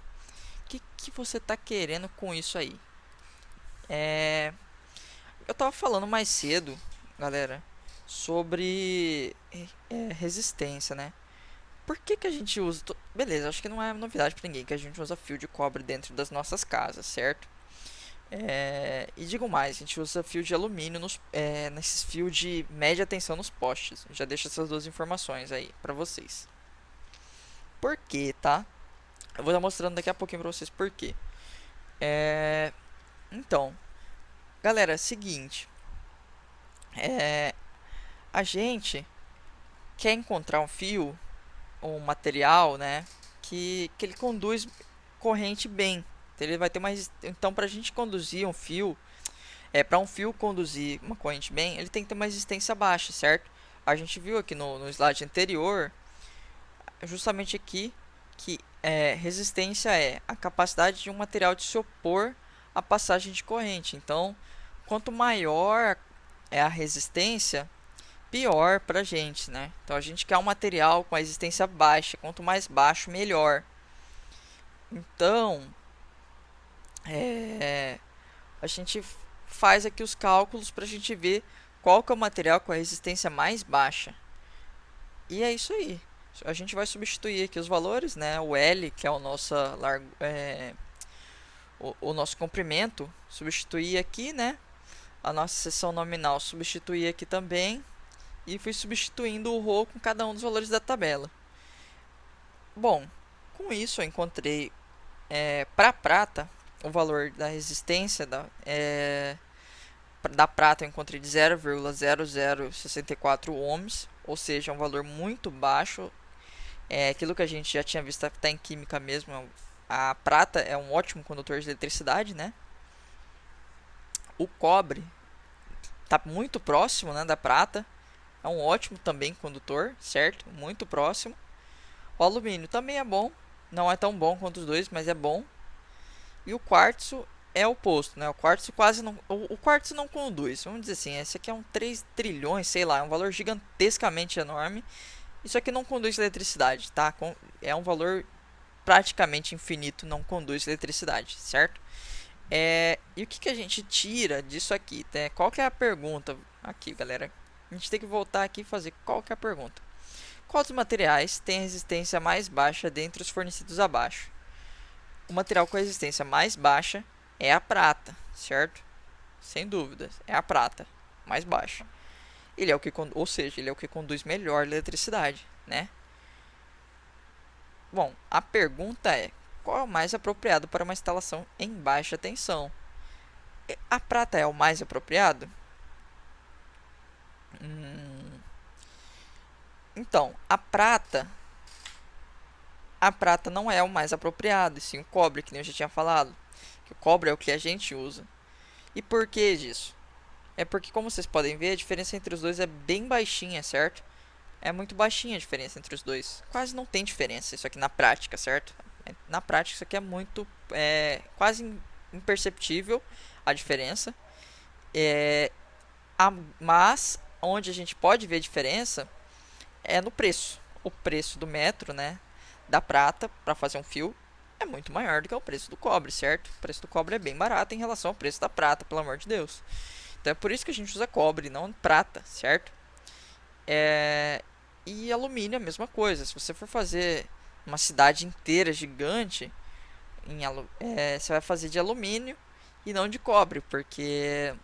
O que você está querendo com isso aí? Eu estava falando mais cedo, galera, sobre resistência, né? Por que que a gente usa... Beleza, acho que não é novidade para ninguém que a gente usa fio de cobre dentro das nossas casas, certo? E digo mais, a gente usa fio de alumínio nesses fios de média tensão nos postes. Já deixo essas duas informações aí para vocês. Por quê, tá? Eu vou estar mostrando daqui a pouquinho para vocês por quê. Então, galera, é o seguinte. A gente quer encontrar um fio, um material, né? Que ele conduz corrente bem. Então, ele vai ter mais. Então, para a gente conduzir um fio, para um fio conduzir uma corrente bem, ele tem que ter uma resistência baixa, certo? A gente viu aqui no slide anterior, justamente aqui, que resistência é a capacidade de um material de se opor à passagem de corrente. Então, quanto maior é a resistência, pior para a gente, né? Então, a gente quer um material com a resistência baixa. Quanto mais baixo, melhor. Então, a gente faz aqui os cálculos para a gente ver qual que é o material com a resistência mais baixa. E é isso aí. A gente vai substituir aqui os valores, né? O L, que é o nosso comprimento, substituir aqui, né? A nossa seção nominal substituir aqui também. E fui substituindo o ρ com cada um dos valores da tabela. Bom, com isso eu encontrei para prata o valor da resistência da prata eu encontrei de 0,0064 ohms, ou seja, um valor muito baixo. Aquilo que a gente já tinha visto até em química mesmo. A prata é um ótimo condutor de eletricidade, né? O cobre está muito próximo, né, da prata. É um ótimo também condutor, certo? Muito próximo. O alumínio também é bom. Não é tão bom quanto os dois, mas é bom. E o quartzo é o oposto, né? O quartzo quase não... O quartzo não conduz. Vamos dizer assim, esse aqui é um 3 trilhões, sei lá. É um valor gigantescamente enorme. Isso aqui não conduz eletricidade, tá? É um valor praticamente infinito, não conduz eletricidade, certo? E o que a gente tira disso aqui? Né? Qual que é a pergunta aqui, galera? A gente tem que voltar aqui e fazer qual que é a pergunta. Qual dos materiais tem a resistência mais baixa dentre os fornecidos abaixo? O material com a resistência mais baixa é a prata, certo? Sem dúvidas, é a prata, mais baixa. Ele é o que, ou seja, ele é o que conduz melhor a eletricidade, né? Bom, a pergunta é: qual é o mais apropriado para uma instalação em baixa tensão? A prata é o mais apropriado? Então, a prata não é o mais apropriado, e sim o cobre, que nem eu já tinha falado. Que o cobre é o que a gente usa. E por que disso? É porque, como vocês podem ver, a diferença entre os dois é bem baixinha, certo? É muito baixinha a diferença entre os dois. Quase não tem diferença isso aqui na prática, certo? Na prática, isso aqui é muito... quase imperceptível a diferença. Mas, onde a gente pode ver a diferença é no preço. O preço do metro, né, da prata para fazer um fio é muito maior do que o preço do cobre, certo? O preço do cobre é bem barato em relação ao preço da prata, pelo amor de Deus. Então é por isso que a gente usa cobre, não prata, certo? E alumínio é a mesma coisa. Se você for fazer uma cidade inteira gigante, você vai fazer de alumínio e não de cobre, porque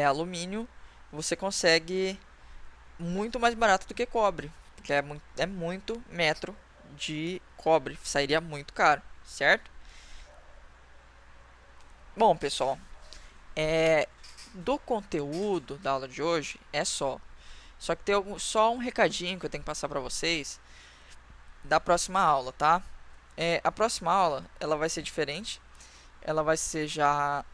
alumínio você consegue muito mais barato do que cobre, porque é muito metro de cobre, sairia muito caro, certo? Bom, pessoal, do conteúdo da aula de hoje é só que tem só um recadinho que eu tenho que passar para vocês da próxima aula, tá? A próxima aula ela vai ser diferente, ela vai ser já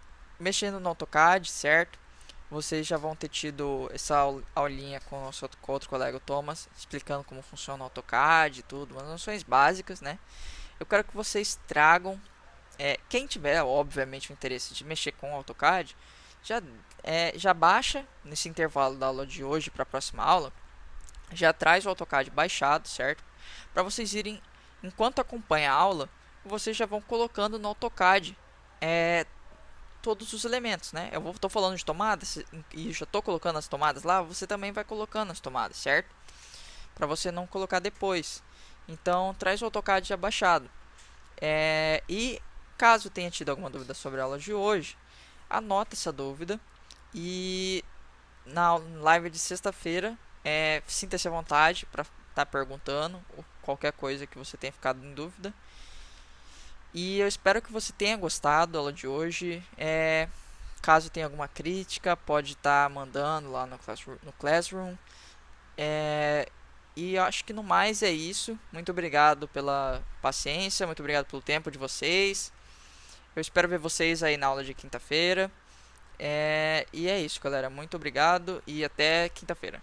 mexendo no AutoCAD, certo? Vocês já vão ter tido essa aulinha com com outro colega, o Thomas, explicando como funciona o AutoCAD e tudo, umas noções básicas, né? Eu quero que vocês tragam, quem tiver, obviamente, o interesse de mexer com o AutoCAD, já baixa nesse intervalo da aula de hoje para a próxima aula, já traz o AutoCAD baixado, certo? Para vocês irem, enquanto acompanha a aula, vocês já vão colocando no AutoCAD todos os elementos, né? Eu estou falando de tomadas e já estou colocando as tomadas lá, você também vai colocando as tomadas, certo? para você não colocar depois. Então, traz o AutoCAD já baixado. E caso tenha tido alguma dúvida sobre a aula de hoje, anota essa dúvida e na live de sexta-feira, sinta-se à vontade para estar perguntando qualquer coisa que você tenha ficado em dúvida. E eu espero que você tenha gostado da aula de hoje. Caso tenha alguma crítica, pode estar mandando lá no Classroom. E eu acho que no mais é isso. Muito obrigado pela paciência, muito obrigado pelo tempo de vocês. Eu espero ver vocês aí na aula de quinta-feira. E é isso, galera. Muito obrigado e até quinta-feira.